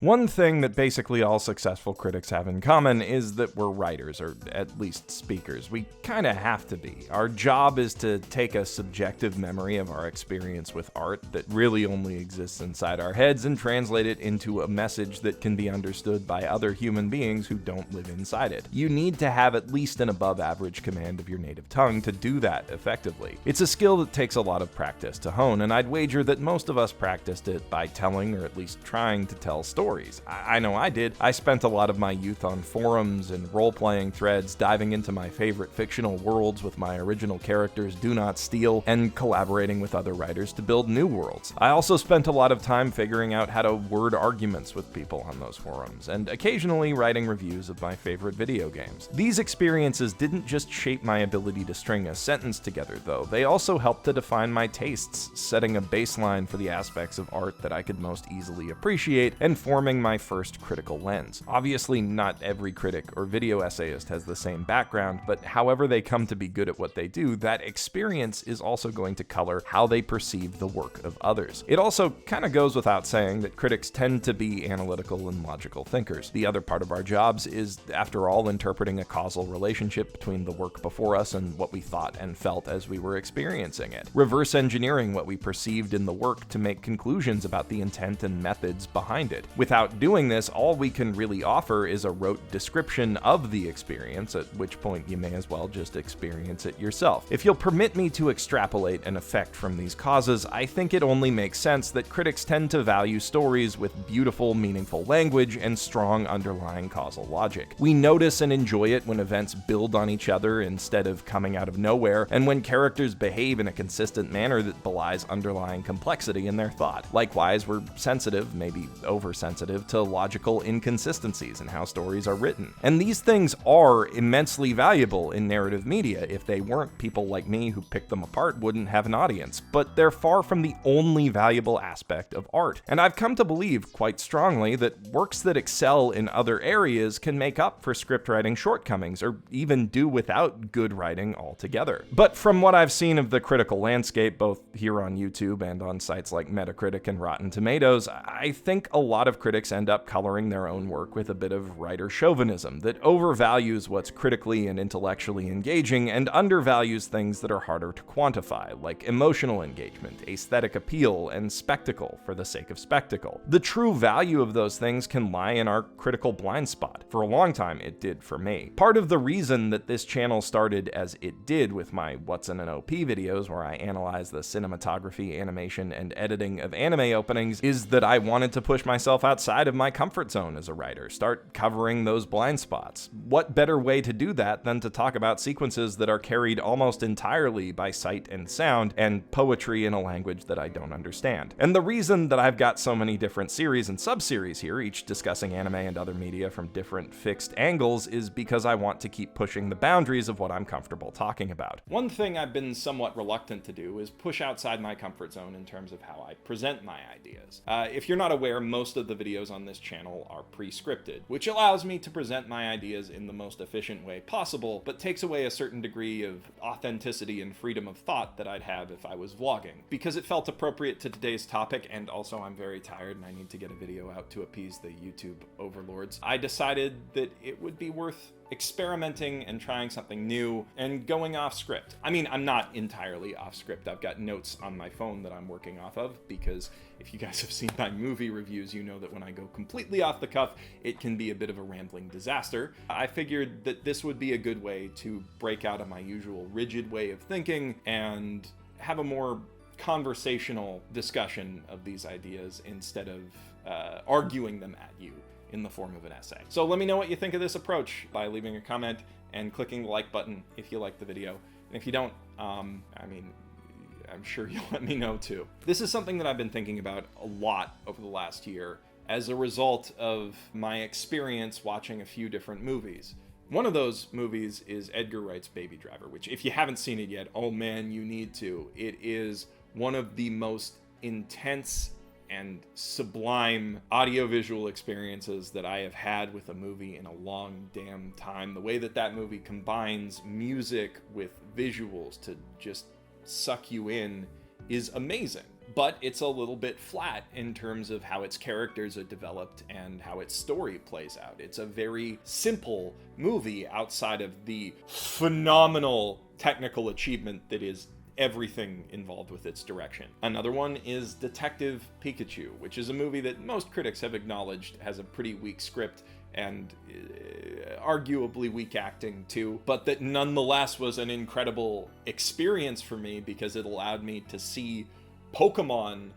One thing that basically all successful critics have in common is that we're writers, or at least speakers. We kinda have to be. Our job is to take a subjective memory of our experience with art that really only exists inside our heads and translate it into a message that can be understood by other human beings who don't live inside it. You need to have at least an above average command of your native tongue to do that effectively. It's a skill that takes a lot of practice to hone, and I'd wager that most of us practiced it by telling, or at least trying to tell, stories. I know I did. I spent a lot of my youth on forums and role-playing threads, diving into my favorite fictional worlds with my original characters Do Not Steal, and collaborating with other writers to build new worlds. I also spent a lot of time figuring out how to word arguments with people on those forums, and occasionally writing reviews of my favorite video games. These experiences didn't just shape my ability to string a sentence together, though. They also helped to define my tastes, setting a baseline for the aspects of art that I could most easily appreciate, and forming my first critical lens. Obviously, not every critic or video essayist has the same background, but however they come to be good at what they do, that experience is also going to color how they perceive the work of others. It also kind of goes without saying that critics tend to be analytical and logical thinkers. The other part of our jobs is, after all, interpreting a causal relationship between the work before us and what we thought and felt as we were experiencing it. Reverse engineering what we perceived in the work to make conclusions about the intent and methods behind it. Without doing this, all we can really offer is a rote description of the experience, at which point you may as well just experience it yourself. If you'll permit me to extrapolate an effect from these causes, I think it only makes sense that critics tend to value stories with beautiful, meaningful language and strong underlying causal logic. We notice and enjoy it when events build on each other instead of coming out of nowhere, and when characters behave in a consistent manner that belies underlying complexity in their thought. Likewise, we're sensitive, maybe oversensitive, to logical inconsistencies in how stories are written. And these things are immensely valuable in narrative media. If they weren't, people like me who picked them apart wouldn't have an audience. But they're far from the only valuable aspect of art. And I've come to believe quite strongly that works that excel in other areas can make up for script writing shortcomings, or even do without good writing altogether. But from what I've seen of the critical landscape, both here on YouTube and on sites like Metacritic and Rotten Tomatoes, I think a lot of critics end up coloring their own work with a bit of writer chauvinism that overvalues what's critically and intellectually engaging and undervalues things that are harder to quantify, like emotional engagement, aesthetic appeal, and spectacle for the sake of spectacle. The true value of those things can lie in our critical blind spot. For a long time, it did for me. Part of the reason that this channel started as it did with my What's in an OP videos, where I analyze the cinematography, animation, and editing of anime openings, is that I wanted to push myself outside of my comfort zone as a writer, start covering those blind spots. What better way to do that than to talk about sequences that are carried almost entirely by sight and sound, and poetry in a language that I don't understand. And the reason that I've got so many different series and sub-series here, each discussing anime and other media from different fixed angles, is because I want to keep pushing the boundaries of what I'm comfortable talking about. One thing I've been somewhat reluctant to do is push outside my comfort zone in terms of how I present my ideas. If you're not aware, most of the videos on this channel are pre-scripted, which allows me to present my ideas in the most efficient way possible, but takes away a certain degree of authenticity and freedom of thought that I'd have if I was vlogging. Because it felt appropriate to today's topic, and also I'm very tired and I need to get a video out to appease the YouTube overlords, I decided that it would be worth experimenting and trying something new and going off script. I mean, I'm not entirely off script. I've got notes on my phone that I'm working off of, because if you guys have seen my movie reviews, you know that when I go completely off the cuff, it can be a bit of a rambling disaster. I figured that this would be a good way to break out of my usual rigid way of thinking and have a more conversational discussion of these ideas instead of arguing them at you in the form of an essay. So let me know what you think of this approach by leaving a comment and clicking the like button if you like the video. And if you don't, I'm sure you'll let me know too. This is something that I've been thinking about a lot over the last year as a result of my experience watching a few different movies. One of those movies is Edgar Wright's Baby Driver, which if you haven't seen it yet, oh man, you need to. It is one of the most intense and sublime audiovisual experiences that I have had with a movie in a long damn time. The way that that movie combines music with visuals to just suck you in is amazing. but it's a little bit flat in terms of how its characters are developed and how its story plays out. It's a very simple movie outside of the phenomenal technical achievement that is everything involved with its direction. Another one is Detective Pikachu, which is a movie that most critics have acknowledged has a pretty weak script and arguably weak acting too, but that nonetheless was an incredible experience for me because it allowed me to see Pokemon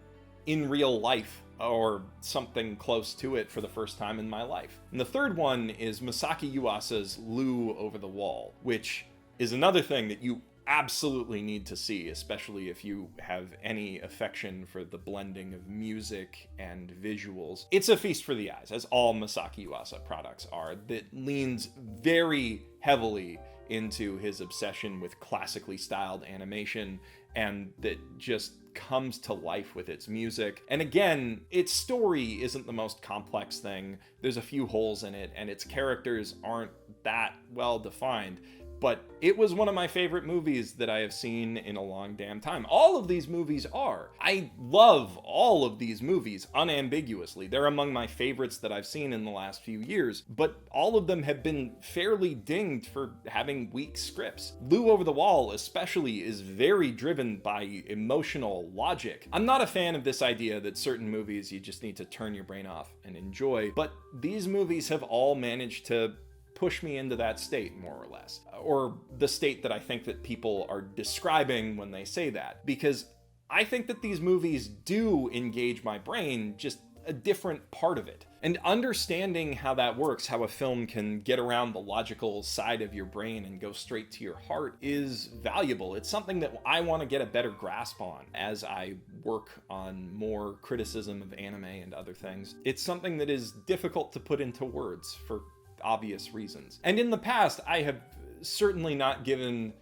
in real life, or something close to it, for the first time in my life. And the third one is Masaki Yuasa's Lu Over the Wall, which is another thing that you absolutely need to see, especially if you have any affection for the blending of music and visuals. It's a feast for the eyes, as all Masaki Yuasa products are, that leans very heavily into his obsession with classically styled animation, and that just comes to life with its music. And again, its story isn't the most complex thing. There's a few holes in it, and its characters aren't that well defined. But it was one of my favorite movies that I have seen in a long damn time. All of these movies are. I love all of these movies unambiguously. They're among my favorites that I've seen in the last few years, but all of them have been fairly dinged for having weak scripts. Lu Over the Wall especially is very driven by emotional logic. I'm not a fan of this idea that certain movies you just need to turn your brain off and enjoy, but these movies have all managed to push me into that state, more or less, or the state that I think that people are describing when they say that, because I think that these movies do engage my brain, just a different part of it. And understanding how that works, how a film can get around the logical side of your brain and go straight to your heart, is valuable. It's something that I want to get a better grasp on as I work on more criticism of anime and other things. It's something that is difficult to put into words for obvious reasons. And in the past, I have certainly not given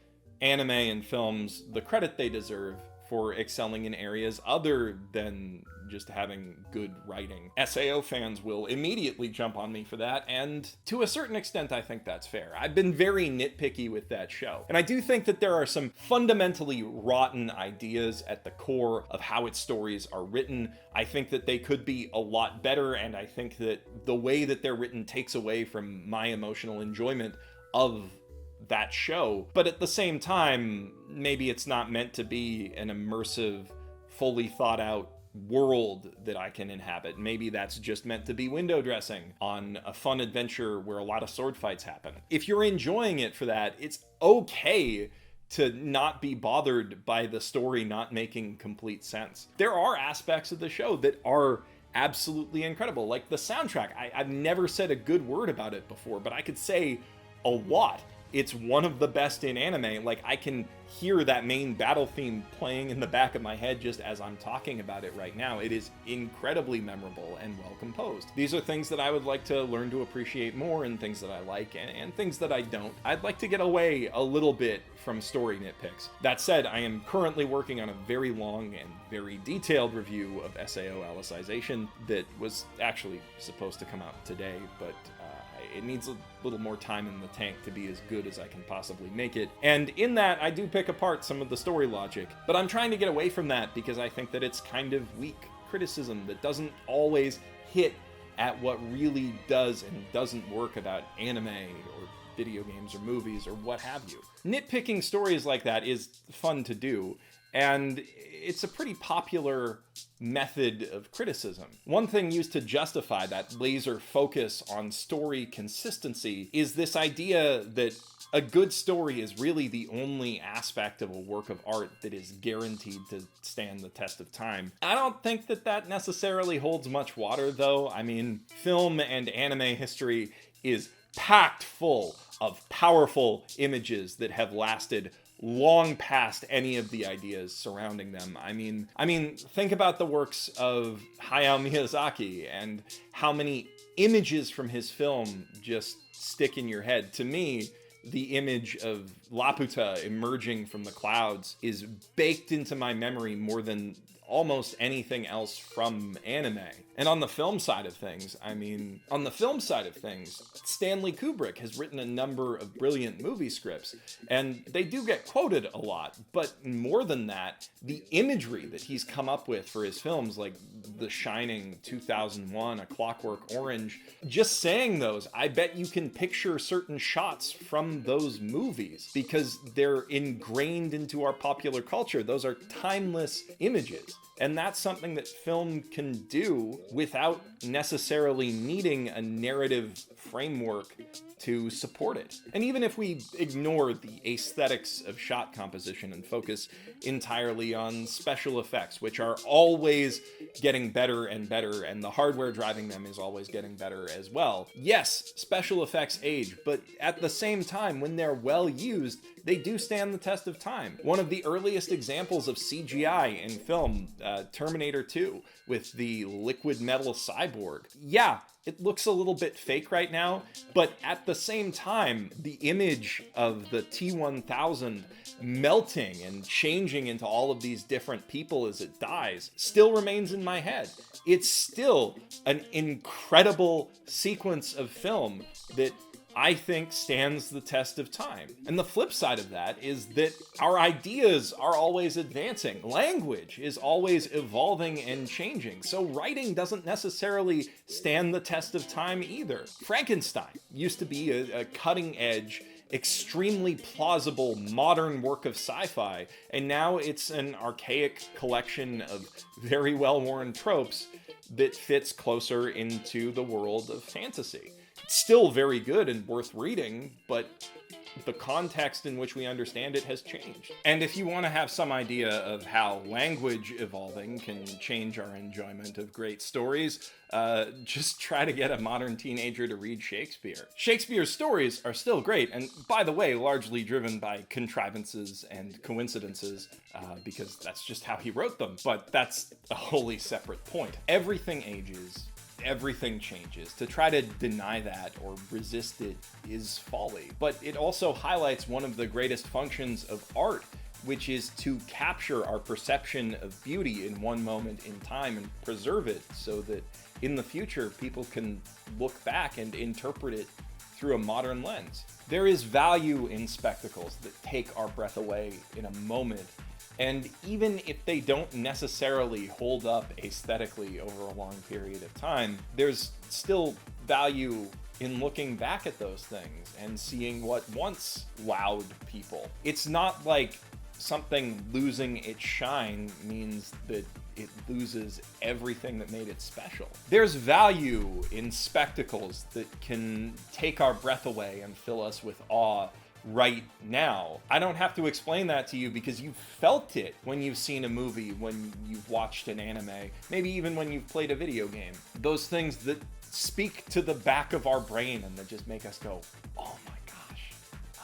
anime and films the credit they deserve for excelling in areas other than just having good writing. SAO fans will immediately jump on me for that, and to a certain extent, I think that's fair. I've been very nitpicky with that show, and I do think that there are some fundamentally rotten ideas at the core of how its stories are written. I think that they could be a lot better, and I think that the way that they're written takes away from my emotional enjoyment of that show. But at the same time, maybe it's not meant to be an immersive, fully thought out world that I can inhabit. Maybe that's just meant to be window dressing on a fun adventure where a lot of sword fights happen. If you're enjoying it for that, it's okay to not be bothered by the story not making complete sense. There are aspects of the show that are absolutely incredible, like the soundtrack. I've never said a good word about it before, but I could say a lot. It's one of the best in anime. Like, I can hear that main battle theme playing in the back of my head just as I'm talking about it right now. It is incredibly memorable and well composed. These are things that I would like to learn to appreciate more, and things that I like and things that I don't. I'd like to get away a little bit from story nitpicks. That said, I am currently working on a very long and very detailed review of SAO Alicization that was actually supposed to come out today, but it needs a little more time in the tank to be as good as I can possibly make it. And in that, I do pick apart some of the story logic, but I'm trying to get away from that because I think that it's kind of weak criticism that doesn't always hit at what really does and doesn't work about anime or video games or movies or what have you. Nitpicking stories like that is fun to do, and it's a pretty popular method of criticism. One thing used to justify that laser focus on story consistency is this idea that a good story is really the only aspect of a work of art that is guaranteed to stand the test of time. I don't think that that necessarily holds much water, though. I mean, film and anime history is packed full of powerful images that have lasted long past any of the ideas surrounding them. I mean, think about the works of Hayao Miyazaki and how many images from his film just stick in your head. To me, the image of Laputa emerging from the clouds is baked into my memory more than almost anything else from anime. And on the film side of things, Stanley Kubrick has written a number of brilliant movie scripts, and they do get quoted a lot. But more than that, the imagery that he's come up with for his films, like The Shining, 2001, A Clockwork Orange, just saying those, I bet you can picture certain shots from those movies because they're ingrained into our popular culture. Those are timeless images. And that's something that film can do without necessarily needing a narrative framework to support it. And even if we ignore the aesthetics of shot composition and focus entirely on special effects, which are always getting better and better, and the hardware driving them is always getting better as well. Yes, special effects age, but at the same time, when they're well used, they do stand the test of time. One of the earliest examples of CGI in film, Terminator 2, with the liquid metal cyborg. Yeah, it looks a little bit fake right now, but at the same time, the image of the T-1000 melting and changing into all of these different people as it dies still remains in my head. It's still an incredible sequence of film that I think stands the test of time. And the flip side of that is that our ideas are always advancing. Language is always evolving and changing. So writing doesn't necessarily stand the test of time either. Frankenstein used to be a cutting edge, extremely plausible modern work of sci-fi, and now it's an archaic collection of very well-worn tropes that fits closer into the world of fantasy. Still very good and worth reading, but the context in which we understand it has changed. And if you want to have some idea of how language evolving can change our enjoyment of great stories, just try to get a modern teenager to read Shakespeare. Shakespeare's stories are still great, and by the way, largely driven by contrivances and coincidences, because that's just how he wrote them, but that's a wholly separate point. Everything ages. Everything changes. To try to deny that or resist it is folly. But it also highlights one of the greatest functions of art, which is to capture our perception of beauty in one moment in time and preserve it so that in the future people can look back and interpret it through a modern lens. There is value in spectacles that take our breath away in a moment. And even if they don't necessarily hold up aesthetically over a long period of time, there's still value in looking back at those things and seeing what once wowed people. It's not like something losing its shine means that it loses everything that made it special. There's value in spectacles that can take our breath away and fill us with awe right now. I don't have to explain that to you because you've felt it when you've seen a movie, when you've watched an anime, maybe even when you've played a video game. Those things that speak to the back of our brain and that just make us go, oh my gosh,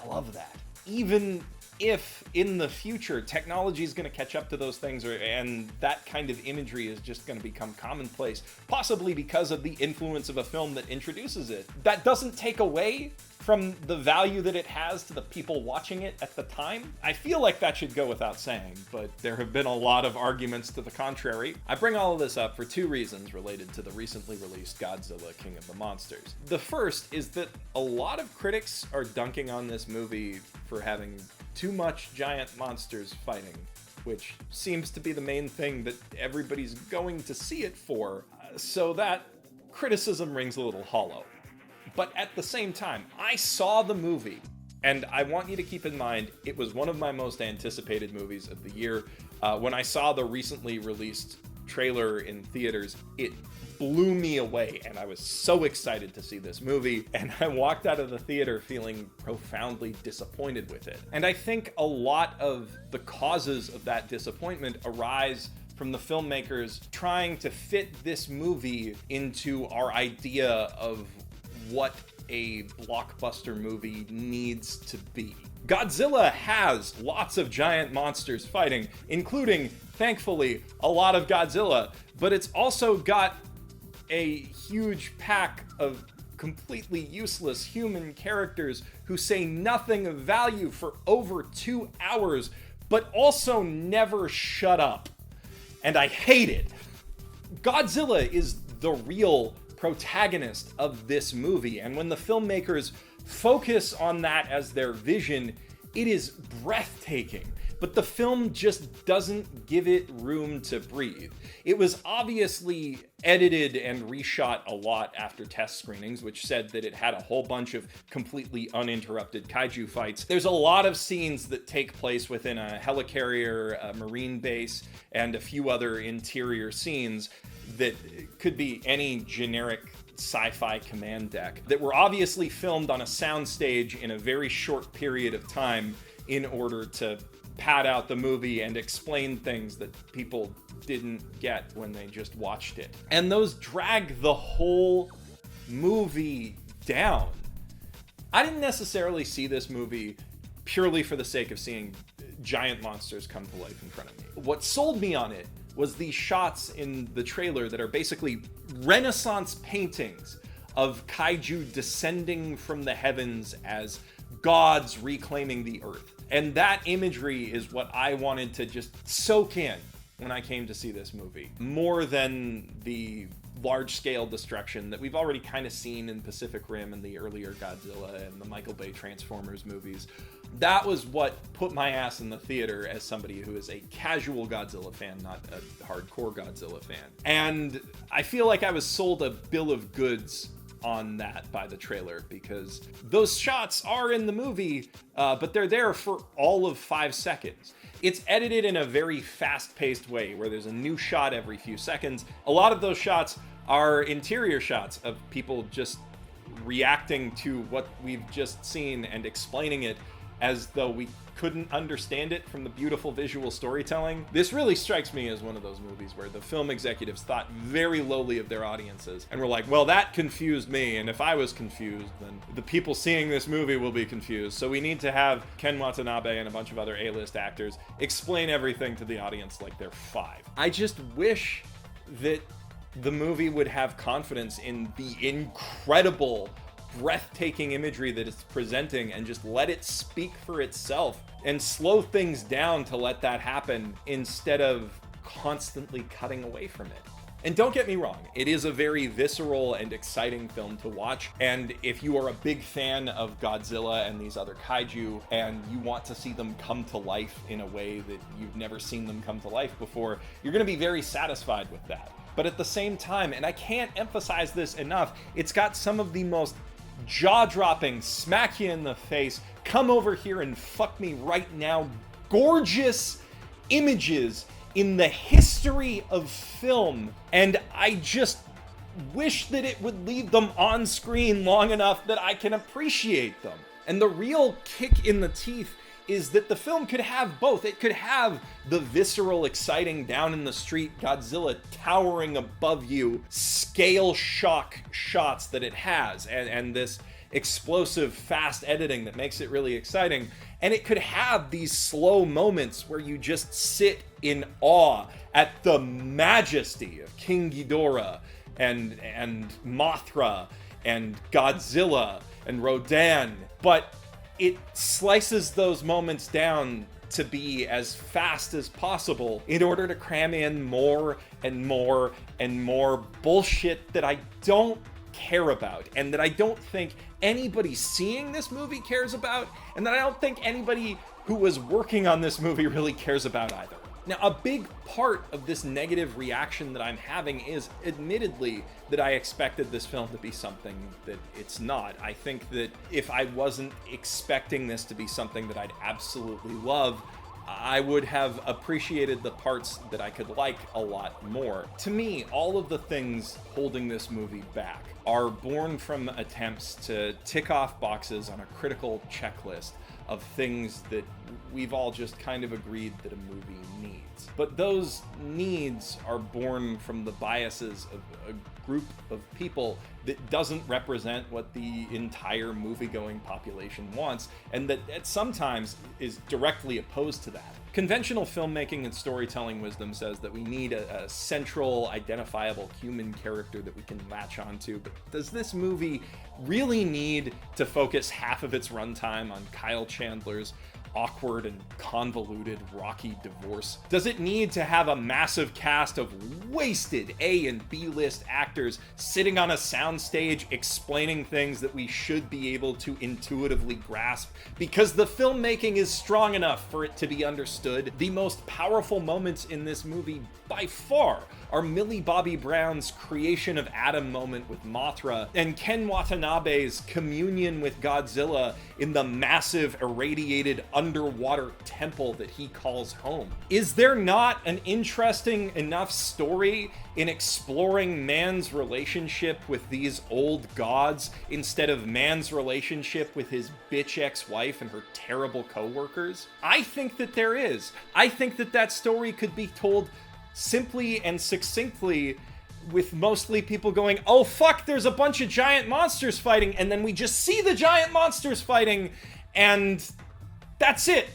I love that. Even if in the future technology is going to catch up to those things and that kind of imagery is just going to become commonplace, possibly because of the influence of a film that introduces it, that doesn't take away from the value that it has to the people watching it at the time. I feel like that should go without saying, but there have been a lot of arguments to the contrary. I bring all of this up for two reasons related to the recently released Godzilla King of the Monsters. The first is that a lot of critics are dunking on this movie for having too much giant monsters fighting, which seems to be the main thing that everybody's going to see it for, so that criticism rings a little hollow. But at the same time, I saw the movie, and I want you to keep in mind, it was one of my most anticipated movies of the year. When I saw the recently released trailer in theaters, it blew me away, and I was so excited to see this movie, and I walked out of the theater feeling profoundly disappointed with it. And I think a lot of the causes of that disappointment arise from the filmmakers trying to fit this movie into our idea of what a blockbuster movie needs to be. Godzilla has lots of giant monsters fighting, including, thankfully, a lot of Godzilla, but it's also got a huge pack of completely useless human characters who say nothing of value for over 2 hours, but also never shut up. And I hate it. Godzilla is the real protagonist of this movie. And when the filmmakers focus on that as their vision, it is breathtaking. But the film just doesn't give it room to breathe. It was obviously edited and reshot a lot after test screenings, which said that it had a whole bunch of completely uninterrupted kaiju fights. There's a lot of scenes that take place within a helicarrier, a marine base, and a few other interior scenes that could be any generic sci-fi command deck that were obviously filmed on a soundstage in a very short period of time in order to pad out the movie and explain things that people didn't get when they just watched it. And those drag the whole movie down. I didn't necessarily see this movie purely for the sake of seeing giant monsters come to life in front of me. What sold me on it was these shots in the trailer that are basically Renaissance paintings of kaiju descending from the heavens as gods reclaiming the earth. And that imagery is what I wanted to just soak in when I came to see this movie. More than the large-scale destruction that we've already kind of seen in Pacific Rim and the earlier Godzilla and the Michael Bay Transformers movies. That was what put my ass in the theater as somebody who is a casual Godzilla fan, not a hardcore Godzilla fan. And I feel like I was sold a bill of goods on that by the trailer, because those shots are in the movie, but they're there for all of 5 seconds. It's edited in a very fast-paced way where there's a new shot every few seconds. A lot of those shots are interior shots of people just reacting to what we've just seen and explaining it as though we couldn't understand it from the beautiful visual storytelling. This really strikes me as one of those movies where the film executives thought very lowly of their audiences and were like, well, that confused me, and if I was confused, then the people seeing this movie will be confused. So we need to have Ken Watanabe and a bunch of other A-list actors explain everything to the audience like they're 5. I just wish that the movie would have confidence in the incredible breathtaking imagery that it's presenting and just let it speak for itself and slow things down to let that happen instead of constantly cutting away from it. And don't get me wrong, it is a very visceral and exciting film to watch, and if you are a big fan of Godzilla and these other kaiju and you want to see them come to life in a way that you've never seen them come to life before, you're going to be very satisfied with that. But at the same time, and I can't emphasize this enough, it's got some of the most jaw-dropping, smack you in the face, come over here and fuck me right now, gorgeous images in the history of film. And I just wish that it would leave them on screen long enough that I can appreciate them. And the real kick in the teeth is that the film could have both. It could have the visceral, exciting, down in the street Godzilla towering above you, scale shock shots that it has, and this explosive, fast editing that makes it really exciting. And it could have these slow moments where you just sit in awe at the majesty of King Ghidorah and Mothra and Godzilla and Rodan. But it slices those moments down to be as fast as possible in order to cram in more and more and more bullshit that I don't care about, and that I don't think anybody seeing this movie cares about, and that I don't think anybody who was working on this movie really cares about either. Now, a big part of this negative reaction that I'm having is, admittedly, that I expected this film to be something that it's not. I think that if I wasn't expecting this to be something that I'd absolutely love, I would have appreciated the parts that I could like a lot more. To me, all of the things holding this movie back are born from attempts to tick off boxes on a critical checklist of things that we've all just kind of agreed that a movie needs. But those needs are born from the biases of a group of people that doesn't represent what the entire movie-going population wants, and that sometimes is directly opposed to that. Conventional filmmaking and storytelling wisdom says that we need a central, identifiable human character that we can latch onto, but does this movie really need to focus half of its runtime on Kyle Chandler's awkward and convoluted, rocky divorce? Does it need to have a massive cast of wasted A and B list actors sitting on a soundstage explaining things that we should be able to intuitively grasp because the filmmaking is strong enough for it to be understood? The most powerful moments in this movie by far are Millie Bobby Brown's creation of Adam moment with Mothra and Ken Watanabe's communion with Godzilla in the massive irradiated underwater temple that he calls home. Is there not an interesting enough story in exploring man's relationship with these old gods instead of man's relationship with his bitch ex-wife and her terrible co-workers? I think that there is. I think that that story could be told simply and succinctly, with mostly people going, oh fuck, there's a bunch of giant monsters fighting, and then we just see the giant monsters fighting, and that's it.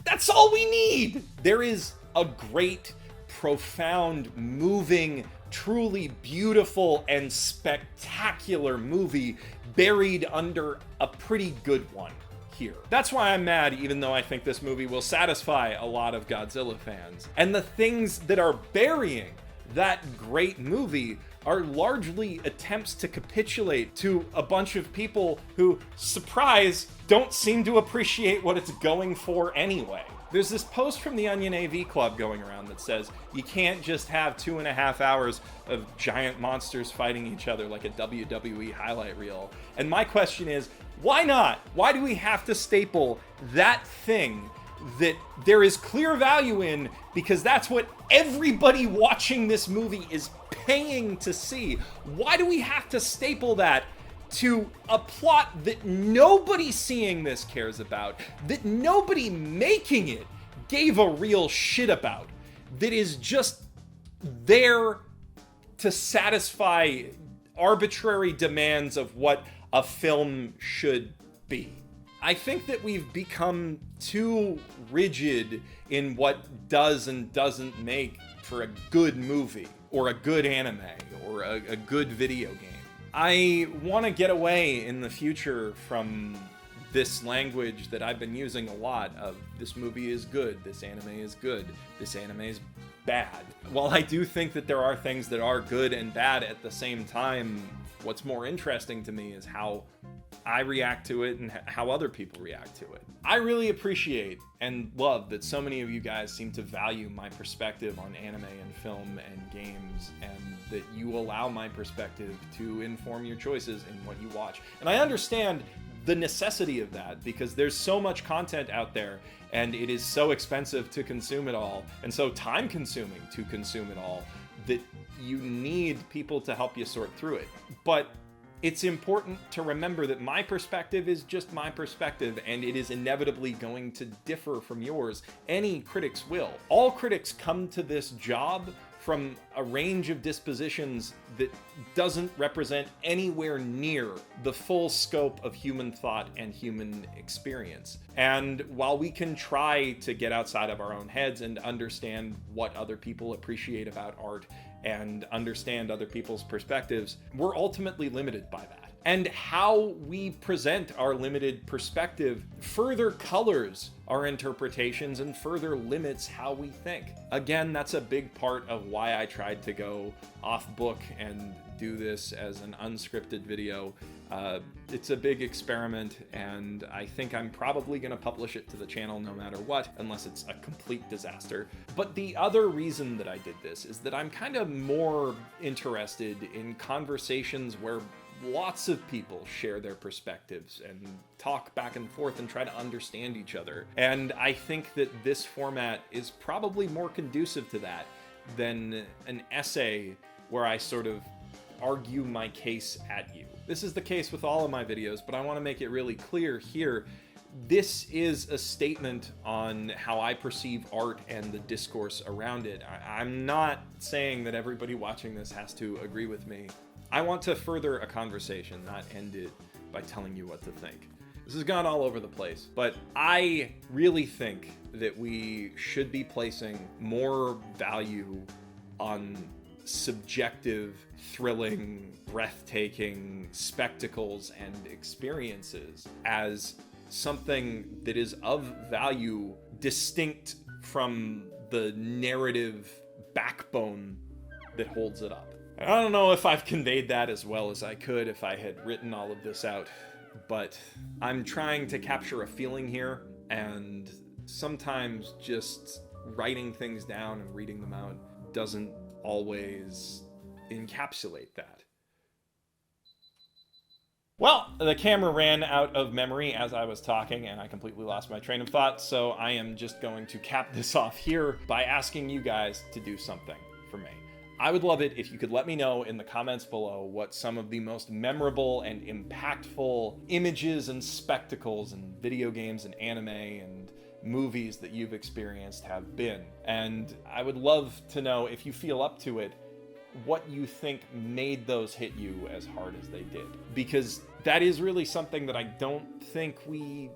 That's all we need. There is a great, profound, moving, truly beautiful and spectacular movie buried under a pretty good one here. That's why I'm mad, even though I think this movie will satisfy a lot of Godzilla fans. And the things that are burying that great movie are largely attempts to capitulate to a bunch of people who, surprise, don't seem to appreciate what it's going for anyway. There's this post from the Onion AV Club going around that says you can't just have 2.5 hours of giant monsters fighting each other like a WWE highlight reel. And my question is, why not? Why do we have to staple that thing that there is clear value in, because that's what everybody watching this movie is paying to see? Why do we have to staple that to a plot that nobody seeing this cares about, that nobody making it gave a real shit about, that is just there to satisfy arbitrary demands of what a film should be? I think that we've become too rigid in what does and doesn't make for a good movie, or a good anime, or a good video game. I want to get away in the future from this language that I've been using a lot of this movie is good, this anime is good, this anime is bad. While I do think that there are things that are good and bad at the same time, what's more interesting to me is how I react to it and how other people react to it. I really appreciate and love that so many of you guys seem to value my perspective on anime and film and games, and that you allow my perspective to inform your choices in what you watch. And I understand the necessity of that, because there's so much content out there and it is so expensive to consume it all, and so time consuming to consume it all, that you need people to help you sort through it. But it's important to remember that my perspective is just my perspective, and it is inevitably going to differ from yours. Any critics will. All critics come to this job from a range of dispositions that doesn't represent anywhere near the full scope of human thought and human experience. And while we can try to get outside of our own heads and understand what other people appreciate about art and understand other people's perspectives, we're ultimately limited by that. And how we present our limited perspective further colors our interpretations and further limits how we think. Again, that's a big part of why I tried to go off book and do this as an unscripted video. It's a big experiment, and I think I'm probably going to publish it to the channel no matter what, unless it's a complete disaster. But the other reason that I did this is that I'm kind of more interested in conversations where lots of people share their perspectives and talk back and forth and try to understand each other. And I think that this format is probably more conducive to that than an essay where I sort of argue my case at you. This is the case with all of my videos, but I want to make it really clear here. This is a statement on how I perceive art and the discourse around it. I'm not saying that everybody watching this has to agree with me. I want to further a conversation, not end it by telling you what to think. This has gone all over the place, but I really think that we should be placing more value on subjective, thrilling, breathtaking spectacles and experiences as something that is of value, distinct from the narrative backbone that holds it up. I don't know if I've conveyed that as well as I could if I had written all of this out, but I'm trying to capture a feeling here, and sometimes just writing things down and reading them out doesn't always encapsulate that. Well, the camera ran out of memory as I was talking, and I completely lost my train of thought, so I am just going to cap this off here by asking you guys to do something for me. I would love it if you could let me know in the comments below what some of the most memorable and impactful images and spectacles in video games and anime and movies that you've experienced have been. And I would love to know, if you feel up to it, what you think made those hit you as hard as they did. Because that is really something that I don't think we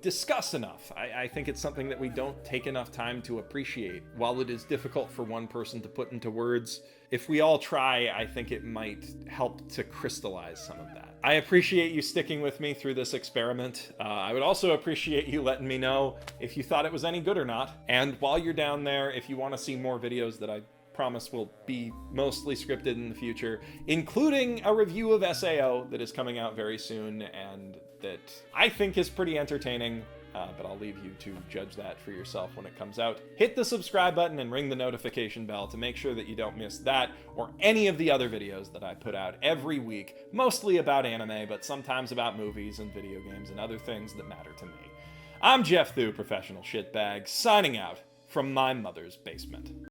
discuss enough. I think it's something that we don't take enough time to appreciate. While it is difficult for one person to put into words, if we all try, I think it might help to crystallize some of that. I appreciate you sticking with me through this experiment. I would also appreciate you letting me know if you thought it was any good or not. And while you're down there, if you want to see more videos that I promise will be mostly scripted in the future, including a review of SAO that is coming out very soon and that I think is pretty entertaining, but I'll leave you to judge that for yourself when it comes out. Hit the subscribe button and ring the notification bell to make sure that you don't miss that or any of the other videos that I put out every week, mostly about anime, but sometimes about movies and video games and other things that matter to me. I'm Geoff Thew, professional shitbag, signing out from my mother's basement.